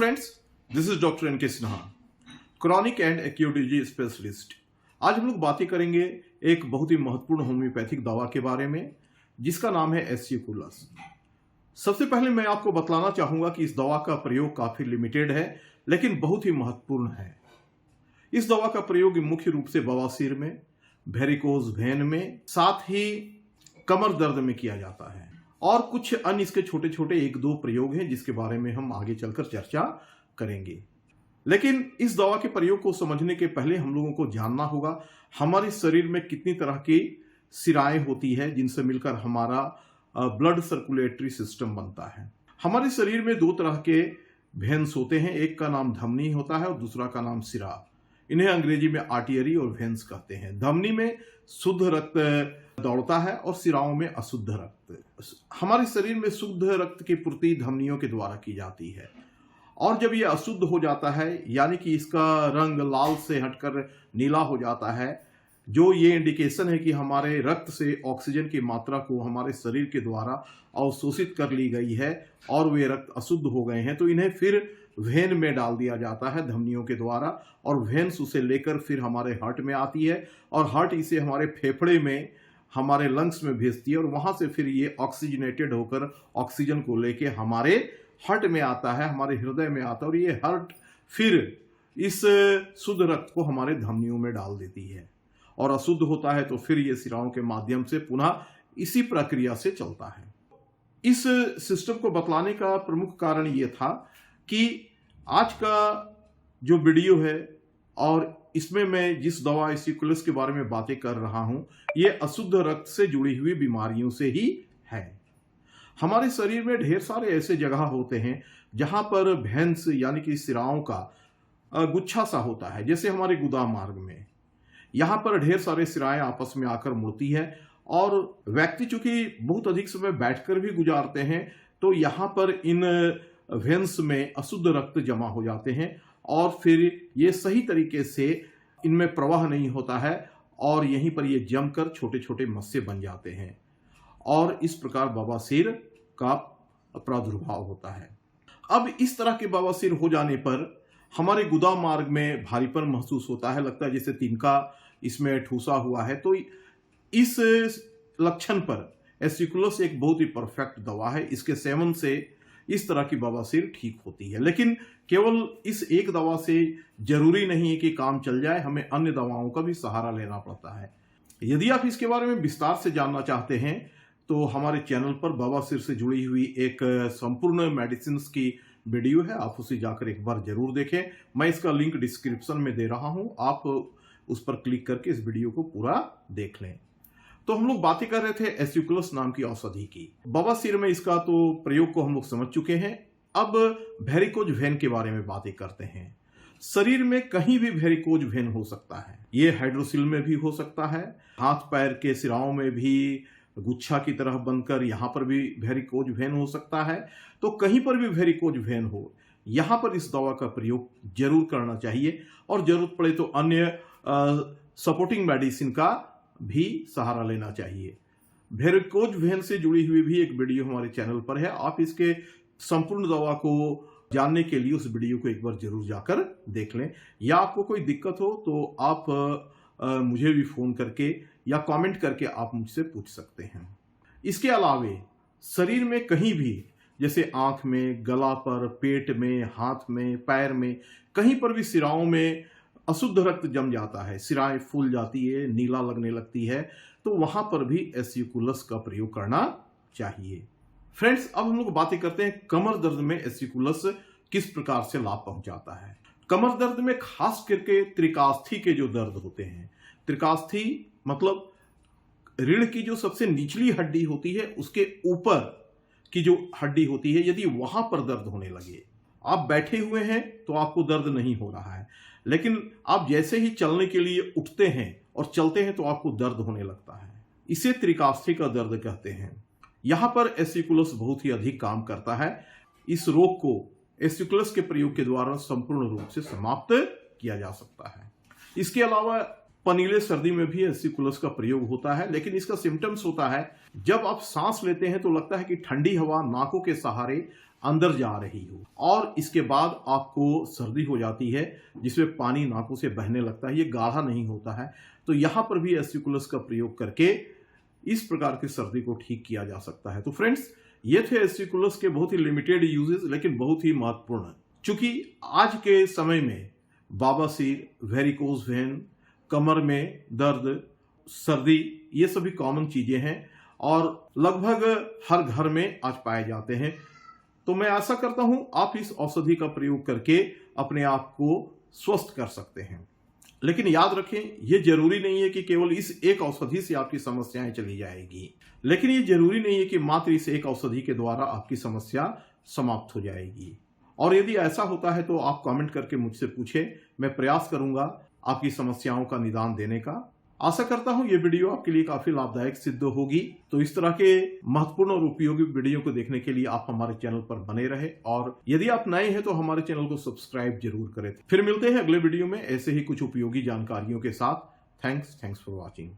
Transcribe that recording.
Friends, this is doctor N K Sinha, chronic and acute disease specialist. आज हम लोग बातें करेंगे एक बहुत ही महत्वपूर्ण होम्योपैथिक दवा के बारे में जिसका नाम है एसिकुलस। सबसे पहले मैं आपको बतलाना चाहूंगा कि इस दवा का प्रयोग काफी लिमिटेड है लेकिन बहुत ही महत्वपूर्ण है। इस दवा का प्रयोग मुख्य रूप से बवासीर में, वेरिकोज वेन में, साथ ही कमर दर्द में किया जाता है और कुछ अन्य इसके छोटे छोटे एक दो प्रयोग हैं जिसके बारे में हम आगे चलकर चर्चा करेंगे। लेकिन इस दवा के प्रयोग को समझने के पहले हम लोगों को जानना होगा हमारे शरीर में कितनी तरह की सिराएं होती है जिनसे मिलकर हमारा ब्लड सर्कुलेटरी सिस्टम बनता है। हमारे शरीर में दो तरह के वेन्स होते हैं, एक का नाम धमनी होता है और दूसरा का नाम सिरा। इन्हें अंग्रेजी में आर्टरी और वेन्स कहते हैं। धमनी में शुद्ध रक्त दौड़ता है और सिराओं में अशुद्ध रक्त। हमारे शरीर में शुद्ध रक्त की पूर्ति धमनियों के द्वारा की जाती है और जब यह अशुद्ध हो जाता है यानी कि इसका रंग लाल से हटकर नीला हो जाता है, जो ये इंडिकेशन है कि हमारे रक्त से ऑक्सीजन की मात्रा को हमारे शरीर के द्वारा अवशोषित कर ली गई है और वे रक्त अशुद्ध हो गए हैं, तो इन्हें फिर वेन में डाल दिया जाता है धमनियों के द्वारा और वेन्स उसे लेकर फिर हमारे हार्ट में आती है और हार्ट इसे हमारे फेफड़े में, हमारे लंग्स में भेजती है और वहां से फिर ये ऑक्सीजनेटेड होकर ऑक्सीजन को लेके हमारे हार्ट में आता है, हमारे हृदय में आता है और ये हार्ट फिर इस शुद्ध रक्त को हमारे धमनियों में डाल देती है और अशुद्ध होता है तो फिर ये सिराओं के माध्यम से पुनः इसी प्रक्रिया से चलता है। इस सिस्टम को बतलाने का प्रमुख कारण ये था कि आज का जो वीडियो है और इसमें मैं जिस दवा एसिकुलस के बारे में बातें कर रहा हूं, ये अशुद्ध रक्त से जुड़ी हुई बीमारियों से ही है। हमारे शरीर में ढेर सारे ऐसे जगह होते हैं जहां पर वेन्स यानी कि सिराओं का गुच्छा सा होता है, जैसे हमारे गुदा मार्ग में। यहां पर ढेर सारे सिराएं आपस में आकर मुड़ती है और व्यक्ति चूंकि बहुत अधिक समय बैठकर भी गुजारते हैं तो यहां पर इन वेन्स में अशुद्ध रक्त जमा हो जाते हैं और फिर ये सही तरीके से इनमें प्रवाह नहीं होता है और यहीं पर ये जमकर छोटे छोटे मस्से बन जाते हैं और इस प्रकार बवासीर का प्रादुर्भाव होता है। अब इस तरह के बवासीर हो जाने पर हमारे गुदा मार्ग में भारीपन महसूस होता है, लगता है जैसे तिनका इसमें ठूसा हुआ है। तो इस लक्षण पर एसिकुलस एक बहुत ही परफेक्ट दवा है। इसके सेवन से इस तरह की बवासीर ठीक होती है, लेकिन केवल इस एक दवा से जरूरी नहीं है कि काम चल जाए, हमें अन्य दवाओं का भी सहारा लेना पड़ता है। यदि आप इसके बारे में विस्तार से जानना चाहते हैं तो हमारे चैनल पर बवासीर से जुड़ी हुई एक संपूर्ण मेडिसिन की वीडियो है, आप उसे जाकर एक बार जरूर देखें। मैं इसका लिंक डिस्क्रिप्शन में दे रहा हूं, आप उस पर क्लिक करके इस वीडियो को पूरा देख लें। तो हम लोग बातें कर रहे थे एसिकुलस नाम की औषधि की। बवासीर में इसका तो प्रयोग को हम लोग समझ चुके हैं। अब वेरिकोज वेन के बारे में बातें करते हैं। शरीर में कहीं भी वेरिकोज वेन हो सकता है। ये हाइड्रोसिल में भी हो सकता है, हाथ पैर के सिराओं में भी गुच्छा की तरह बनकर यहाँ पर भी वेरिकोज वेन हो सकता है। तो कहीं पर भी वेरिकोज वेन हो, यहाँ पर इस दवा का प्रयोग जरूर करना चाहिए और जरूरत पड़े तो अन्य सपोर्टिंग मेडिसिन का भी सहारा लेना चाहिए। वेरिकोज वेन से जुड़ी हुई भी एक वीडियो हमारे चैनल पर है, आप इसके संपूर्ण दवा को जानने के लिए उस वीडियो को एक बार जरूर जाकर देख लें। या आपको कोई दिक्कत हो तो आप मुझे भी फोन करके या कमेंट करके आप मुझसे पूछ सकते हैं। इसके अलावे शरीर में कहीं भी, जैसे आंख में, गला पर, पेट में, हाथ में, पैर में, कहीं पर भी सिराओं में अशुद्ध रक्त जम जाता है, सिराएं फूल जाती है, नीला लगने लगती है, तो वहां पर भी एसिकुलस का प्रयोग करना चाहिए। फ्रेंड्स, अब हम लोग बातें करते हैं कमर दर्द में एसिकुलस किस प्रकार से लाभ पहुंचाता है। कमर दर्द में खास करके त्रिकास्थी के जो दर्द होते हैं, त्रिकास्थी मतलब रीढ़ की जो सबसे निचली हड्डी होती है उसके ऊपर की जो हड्डी होती है, यदि वहां पर दर्द होने लगे, आप बैठे हुए हैं तो आपको दर्द नहीं हो रहा है, लेकिन आप जैसे ही चलने के लिए उठते हैं और चलते हैं तो आपको दर्द होने लगता है, इसे त्रिकास्थी का दर्द कहते हैं। यहां पर एसिकुलस बहुत ही अधिक काम करता है। इस रोग को एसिकुलस के प्रयोग के द्वारा संपूर्ण रूप से समाप्त किया जा सकता है। इसके अलावा पनीले सर्दी में भी एसिकुलस का प्रयोग होता है, लेकिन इसका सिम्टम्स होता है जब आप सांस लेते हैं तो लगता है कि ठंडी हवा नाकों के सहारे अंदर जा रही हो, और इसके बाद आपको सर्दी हो जाती है जिसमें पानी नाकों से बहने लगता है। ये गाढ़ा नहीं होता है। तो यहाँ पर भी एसिकुलस का प्रयोग करके इस प्रकार की सर्दी को ठीक किया जा सकता है। तो फ्रेंड्स, ये थे एसिकुलस के बहुत ही लिमिटेड यूजेस, लेकिन बहुत ही महत्वपूर्ण। चूंकि आज के समय में बवासीर, वेरिकोज वेन, कमर में दर्द, सर्दी, ये सभी कॉमन चीजें हैं और लगभग हर घर में आज पाए जाते हैं। तो मैं आशा करता हूं आप इस औषधि का प्रयोग करके अपने आप को स्वस्थ कर सकते हैं। लेकिन याद रखें, यह जरूरी नहीं है कि केवल इस एक औषधि से आपकी समस्याएं चली जाएगी, लेकिन ये जरूरी नहीं है कि मात्र इस एक औषधि के द्वारा आपकी समस्या समाप्त हो जाएगी। और यदि ऐसा होता है तो आप कमेंट करके मुझसे पूछें, मैं प्रयास करूंगा आपकी समस्याओं का निदान देने का। आशा करता हूं ये वीडियो आपके लिए काफी लाभदायक सिद्ध होगी। तो इस तरह के महत्वपूर्ण और उपयोगी वीडियो को देखने के लिए आप हमारे चैनल पर बने रहे, और यदि आप नए हैं तो हमारे चैनल को सब्सक्राइब जरूर करें। फिर मिलते हैं अगले वीडियो में ऐसे ही कुछ उपयोगी जानकारियों के साथ। Thanks for watching.